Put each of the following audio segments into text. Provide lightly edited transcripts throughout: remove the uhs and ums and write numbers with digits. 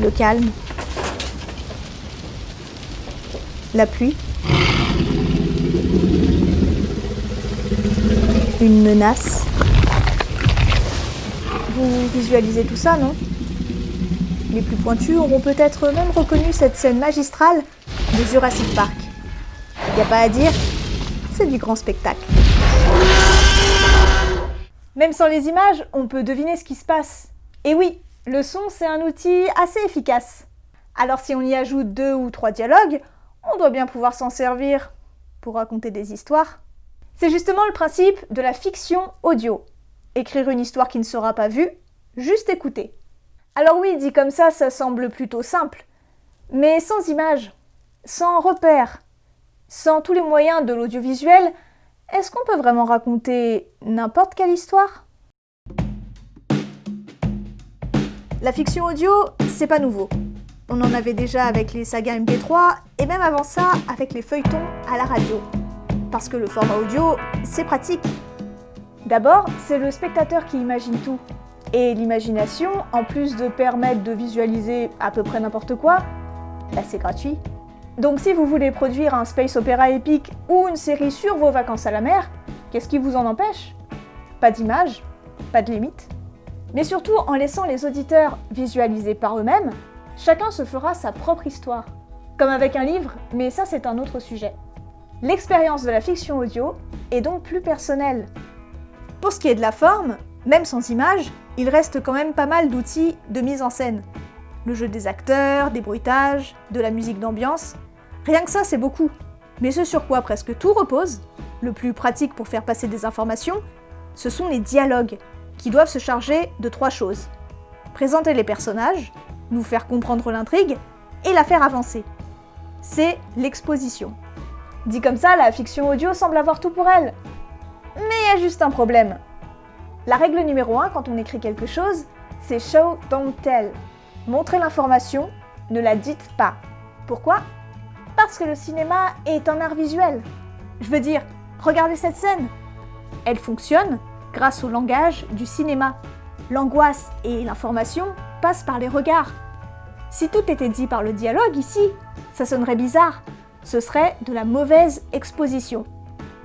le calme, la pluie, une menace. Vous visualisez tout ça, non ? Les plus pointus auront peut-être même reconnu cette scène magistrale de Jurassic Park. Y a pas à dire, c'est du grand spectacle. Même sans les images, on peut deviner ce qui se passe. Et oui, le son, c'est un outil assez efficace. Alors si on y ajoute 2 ou 3 dialogues, on doit bien pouvoir s'en servir pour raconter des histoires. C'est justement le principe de la fiction audio. Écrire une histoire qui ne sera pas vue, juste écouter. Alors oui, dit comme ça semble plutôt simple. Mais sans images, sans repères, sans tous les moyens de l'audiovisuel, est-ce qu'on peut vraiment raconter n'importe quelle histoire ? La fiction audio, c'est pas nouveau. On en avait déjà avec les sagas MP3 et même avant ça avec les feuilletons à la radio. Parce que le format audio, c'est pratique. D'abord, c'est le spectateur qui imagine tout. Et l'imagination, en plus de permettre de visualiser à peu près n'importe quoi, c'est gratuit. Donc si vous voulez produire un space opéra épique ou une série sur vos vacances à la mer, qu'est-ce qui vous en empêche ? Pas d'image, pas de limite. Mais surtout, en laissant les auditeurs visualiser par eux-mêmes, chacun se fera sa propre histoire. Comme avec un livre, mais ça c'est un autre sujet. L'expérience de la fiction audio est donc plus personnelle. Pour ce qui est de la forme, même sans images, il reste quand même pas mal d'outils de mise en scène. Le jeu des acteurs, des bruitages, de la musique d'ambiance, rien que ça c'est beaucoup. Mais ce sur quoi presque tout repose, le plus pratique pour faire passer des informations, ce sont les dialogues, qui doivent se charger de 3 choses. Présenter les personnages, nous faire comprendre l'intrigue, et la faire avancer. C'est l'exposition. Dit comme ça, la fiction audio semble avoir tout pour elle. Mais il y a juste un problème. La règle numéro 1 quand on écrit quelque chose, c'est show, don't tell. Montrez l'information, ne la dites pas. Pourquoi ? Parce que le cinéma est un art visuel. Je veux dire, regardez cette scène. Elle fonctionne grâce au langage du cinéma. L'angoisse et l'information passent par les regards. Si tout était dit par le dialogue ici, ça sonnerait bizarre. Ce serait de la mauvaise exposition.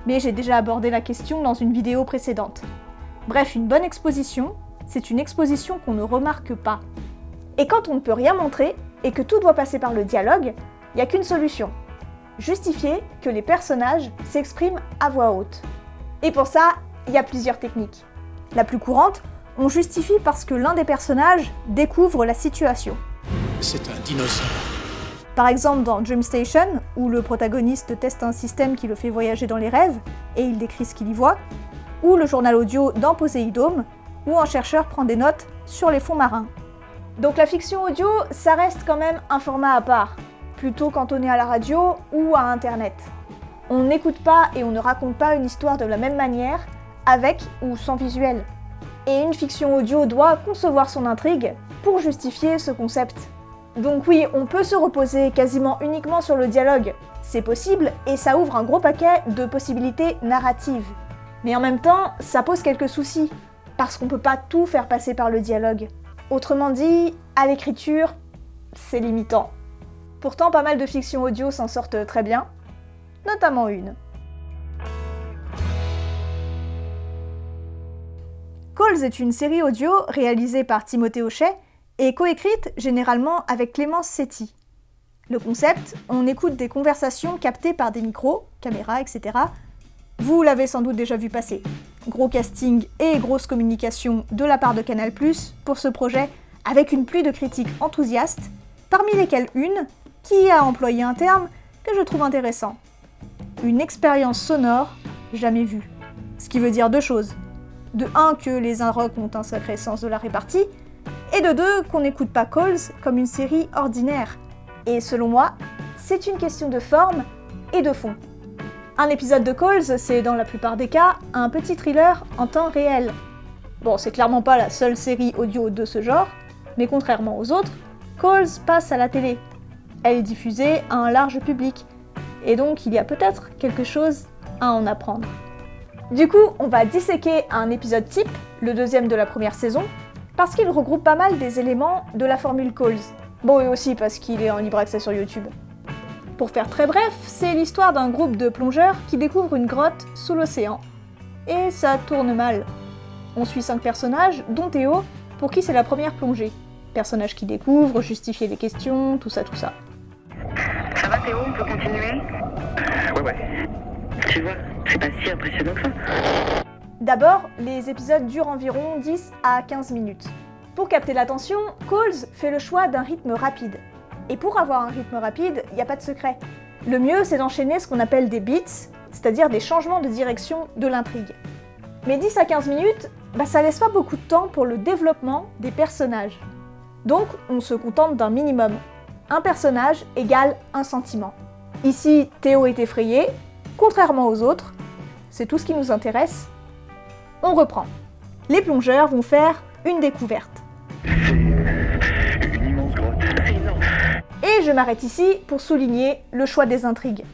Mais j'ai déjà abordé la question dans une vidéo précédente. Bref, une bonne exposition, c'est une exposition qu'on ne remarque pas. Et quand on ne peut rien montrer et que tout doit passer par le dialogue, il n'y a qu'une solution. Justifier que les personnages s'expriment à voix haute. Et pour ça, il y a plusieurs techniques. La plus courante, on justifie parce que l'un des personnages découvre la situation. C'est un dinosaure. Par exemple dans Dream Station, où le protagoniste teste un système qui le fait voyager dans les rêves, et il décrit ce qu'il y voit, ou le journal audio dans Poséidome, où un chercheur prend des notes sur les fonds marins. Donc la fiction audio, ça reste quand même un format à part, plutôt cantonné à la radio ou à Internet. On n'écoute pas et on ne raconte pas une histoire de la même manière, avec ou sans visuel. Et une fiction audio doit concevoir son intrigue pour justifier ce concept. Donc oui, on peut se reposer quasiment uniquement sur le dialogue, c'est possible et ça ouvre un gros paquet de possibilités narratives. Mais en même temps, ça pose quelques soucis, parce qu'on peut pas tout faire passer par le dialogue. Autrement dit, à l'écriture, c'est limitant. Pourtant, pas mal de fictions audio s'en sortent très bien, notamment une. Calls est une série audio réalisée par Timothée Hochet et coécrite généralement avec Clémence Setti. Le concept, on écoute des conversations captées par des micros, caméras, etc. Vous l'avez sans doute déjà vu passer. Gros casting et grosse communication de la part de Canal+ pour ce projet, avec une pluie de critiques enthousiastes, parmi lesquelles une qui a employé un terme que je trouve intéressant. Une expérience sonore jamais vue. Ce qui veut dire 2 choses. De 1, que les Inrocks ont un sacré sens de la répartie, et de 2, qu'on n'écoute pas Calls comme une série ordinaire. Et selon moi, c'est une question de forme et de fond. Un épisode de Calls, c'est dans la plupart des cas un petit thriller en temps réel. Bon, c'est clairement pas la seule série audio de ce genre, mais contrairement aux autres, Calls passe à la télé. Elle est diffusée à un large public, et donc il y a peut-être quelque chose à en apprendre. Du coup, on va disséquer un épisode type, le 2e de la première saison, parce qu'il regroupe pas mal des éléments de la formule Calls. Bon, et aussi parce qu'il est en libre accès sur YouTube. Pour faire très bref, c'est l'histoire d'un groupe de plongeurs qui découvrent une grotte sous l'océan. Et ça tourne mal. On suit 5 personnages, dont Théo, pour qui c'est la première plongée. Personnage qui découvre, justifier les questions, tout ça. Ça va Théo, on peut continuer? Ouais. Tu vois, c'est pas si impressionnant que ça. D'abord, les épisodes durent environ 10 à 15 minutes. Pour capter l'attention, Coles fait le choix d'un rythme rapide. Et pour avoir un rythme rapide, il n'y a pas de secret. Le mieux, c'est d'enchaîner ce qu'on appelle des beats, c'est-à-dire des changements de direction de l'intrigue. Mais 10 à 15 minutes, ça laisse pas beaucoup de temps pour le développement des personnages. Donc, on se contente d'un minimum. Un personnage égale un sentiment. Ici, Théo est effrayé, contrairement aux autres. C'est tout ce qui nous intéresse. On reprend. Les plongeurs vont faire une découverte. C'est une immense grotte. C'est énorme. Et je m'arrête ici pour souligner le choix des intrigues.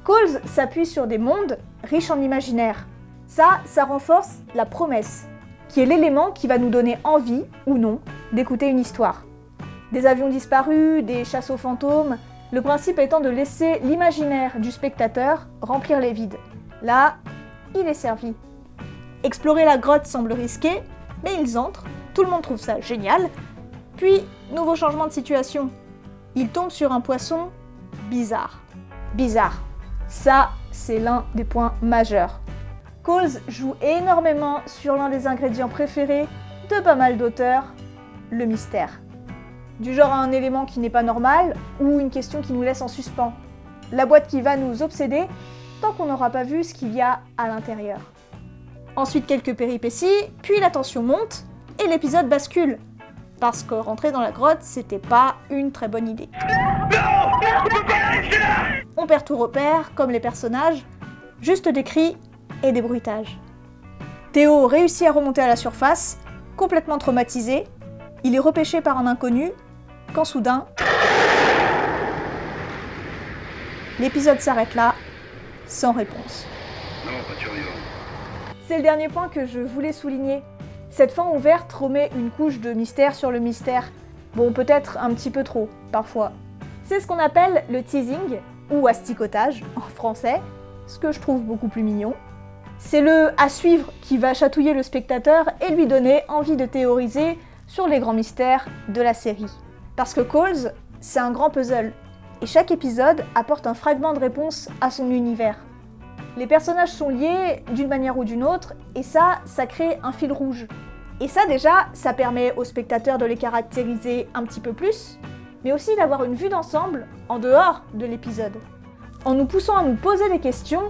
Coles s'appuie sur des mondes riches en imaginaire. Ça renforce la promesse, qui est l'élément qui va nous donner envie, ou non, d'écouter une histoire. Des avions disparus, des chasses aux fantômes, le principe étant de laisser l'imaginaire du spectateur remplir les vides. Là, il est servi. Explorer la grotte semble risqué, mais ils entrent, tout le monde trouve ça génial. Puis, nouveau changement de situation. Ils tombent sur un poisson bizarre. Bizarre. Ça, c'est l'un des points majeurs. Coles joue énormément sur l'un des ingrédients préférés de pas mal d'auteurs, le mystère. Du genre un élément qui n'est pas normal ou une question qui nous laisse en suspens. La boîte qui va nous obséder tant qu'on n'aura pas vu ce qu'il y a à l'intérieur. Ensuite quelques péripéties, puis la tension monte et l'épisode bascule. Parce que rentrer dans la grotte, c'était pas une très bonne idée. On perd tout repère, comme les personnages, juste des cris et des bruitages. Théo réussit à remonter à la surface, complètement traumatisé. Il est repêché par un inconnu, quand soudain, l'épisode s'arrête là, sans réponse. Non, pas survivant. C'est le dernier point que je voulais souligner. Cette fin ouverte remet une couche de mystère sur le mystère. Bon, peut-être un petit peu trop, parfois. C'est ce qu'on appelle le teasing, ou asticotage en français, ce que je trouve beaucoup plus mignon. C'est le à suivre qui va chatouiller le spectateur et lui donner envie de théoriser sur les grands mystères de la série. Parce que Coles, c'est un grand puzzle, et chaque épisode apporte un fragment de réponse à son univers. Les personnages sont liés d'une manière ou d'une autre, et ça crée un fil rouge. Et ça déjà, ça permet aux spectateurs de les caractériser un petit peu plus, mais aussi d'avoir une vue d'ensemble en dehors de l'épisode. En nous poussant à nous poser des questions,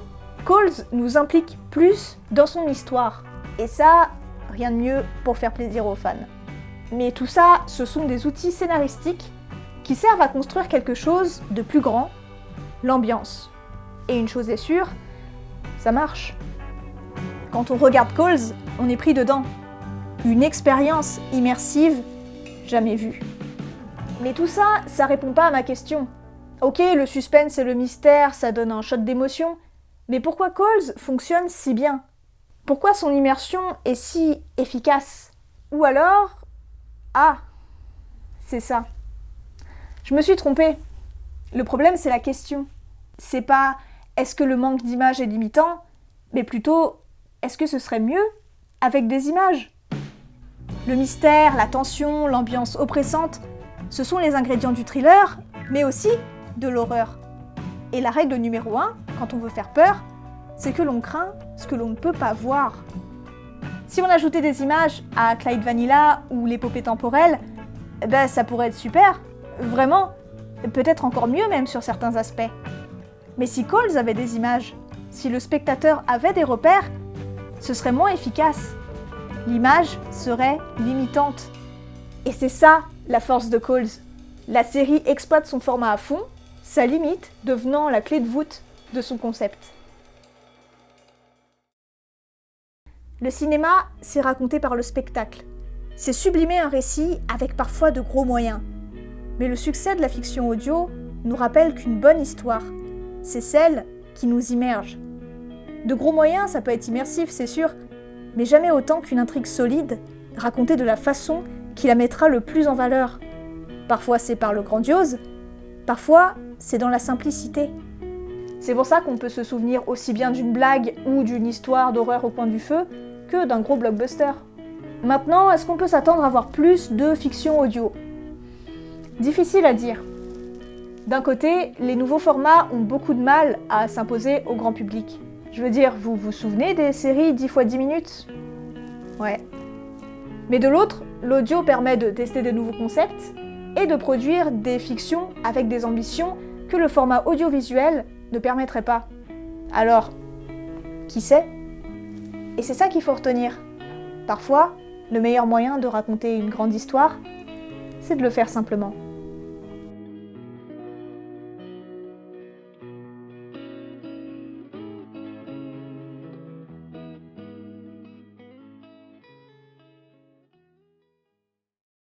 Coles nous implique plus dans son histoire. Et ça, rien de mieux pour faire plaisir aux fans. Mais tout ça, ce sont des outils scénaristiques qui servent à construire quelque chose de plus grand, l'ambiance. Et une chose est sûre, ça marche. Quand on regarde Coles, on est pris dedans. Une expérience immersive jamais vue. Mais tout ça, ça répond pas à ma question. Ok, le suspense et le mystère, ça donne un shot d'émotion, mais pourquoi Coles fonctionne si bien? Pourquoi son immersion est si efficace? Ou alors... Ah, c'est ça. Je me suis trompée. Le problème, c'est la question. C'est pas est-ce que le manque d'images est limitant, mais plutôt est-ce que ce serait mieux avec des images? Le mystère, la tension, l'ambiance oppressante, ce sont les ingrédients du thriller, mais aussi de l'horreur. Et la règle numéro 1, quand on veut faire peur, c'est que l'on craint ce que l'on ne peut pas voir. Si on ajoutait des images à Clyde Vanilla ou l'épopée temporelle, ça pourrait être super, vraiment, peut-être encore mieux même sur certains aspects. Mais si Coles avait des images, si le spectateur avait des repères, ce serait moins efficace. L'image serait limitante. Et c'est ça la force de Coles. La série exploite son format à fond, sa limite devenant la clé de voûte de son concept. Le cinéma, c'est raconter par le spectacle. C'est sublimer un récit avec parfois de gros moyens. Mais le succès de la fiction audio nous rappelle qu'une bonne histoire, c'est celle qui nous immerge. De gros moyens, ça peut être immersif, c'est sûr, mais jamais autant qu'une intrigue solide, racontée de la façon qui la mettra le plus en valeur. Parfois c'est par le grandiose, parfois c'est dans la simplicité. C'est pour ça qu'on peut se souvenir aussi bien d'une blague ou d'une histoire d'horreur au coin du feu que d'un gros blockbuster. Maintenant, est-ce qu'on peut s'attendre à voir plus de fiction audio ? Difficile à dire. D'un côté, les nouveaux formats ont beaucoup de mal à s'imposer au grand public. Je veux dire, vous vous souvenez des séries 10 x 10 minutes ? Ouais. Mais de l'autre, l'audio permet de tester des nouveaux concepts et de produire des fictions avec des ambitions que le format audiovisuel ne permettrait pas. Alors, qui sait ? Et c'est ça qu'il faut retenir. Parfois, le meilleur moyen de raconter une grande histoire, c'est de le faire simplement.